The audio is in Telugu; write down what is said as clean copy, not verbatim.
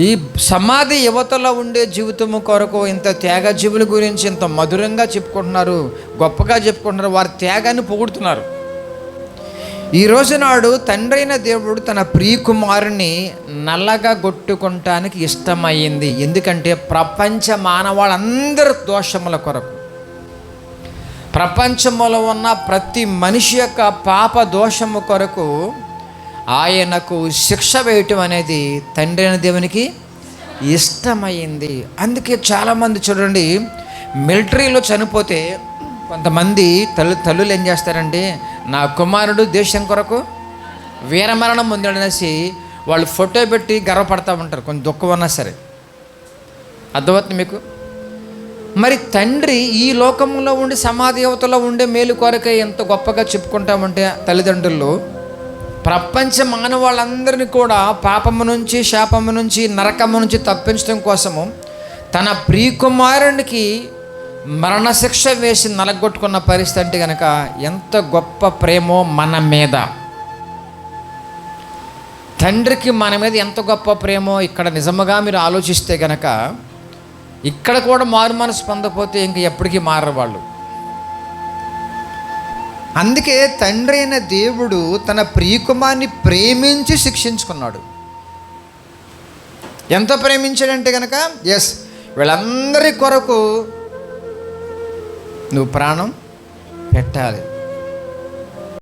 ఈ సమాధి యువతలో ఉండే జీవితము కొరకు ఇంత త్యాగజీవుల గురించి ఇంత మధురంగా చెప్పుకుంటున్నారు, గొప్పగా చెప్పుకుంటున్నారు, వారి త్యాగాన్ని పొగుడుతున్నారు. ఈ రోజు నాడు తండ్రి అయిన దేవుడు తన ప్రియకుమారుని నల్లగా కొట్టుకుంటానికి ఇష్టమైంది. ఎందుకంటే ప్రపంచ మానవాళ్ళందరి దోషముల కొరకు, ప్రపంచంలో ఉన్న ప్రతి మనిషి యొక్క పాప దోషము కొరకు ఆయనకు శిక్ష వేయటం అనేది తండ్రి అయిన దేవునికి ఇష్టమైంది. అందుకే చాలామంది చూడండి, మిలిటరీలో చనిపోతే కొంతమంది తల్లులు ఏం చేస్తారంటే, నా కుమారుడు దేశం కొరకు వీరమరణం పొందాడనేసి వాళ్ళు ఫోటో పెట్టి గర్వపడతా ఉంటారు, కొంచెం దుఃఖం ఉన్నా సరే. అర్థమవుతుంది మీకు? మరి తండ్రి ఈ లోకంలో ఉండి సమాధి యువతలో ఉండే మేలు కొరకే ఎంత గొప్పగా చెప్పుకుంటామంటే, తల్లిదండ్రులు ప్రపంచ మానవాళ్ళందరినీ కూడా పాపము నుంచి, శాపము నుంచి, నరకము నుంచి తప్పించడం కోసము తన ప్రియకుమారునికి మరణశిక్ష వేసి నలగొట్టుకున్న పరిస్థితి అంటే కనుక ఎంత గొప్ప ప్రేమో మన మీద. తండ్రికి మన మీద ఎంత గొప్ప ప్రేమో ఇక్కడ నిజముగా మీరు ఆలోచిస్తే కనుక, ఇక్కడ కూడా మారు మనసు పొందకపోతే ఇంక ఎప్పటికీ మారరు వాళ్ళు. అందుకే తండ్రి అయిన దేవుడు తన ప్రియకుమార్ని ప్రేమించి శిక్షించుకున్నాడు. ఎంత ప్రేమించాడంటే కనుక, ఎస్, వీళ్ళందరి కొరకు నువ్వు ప్రాణం పెట్టాలి.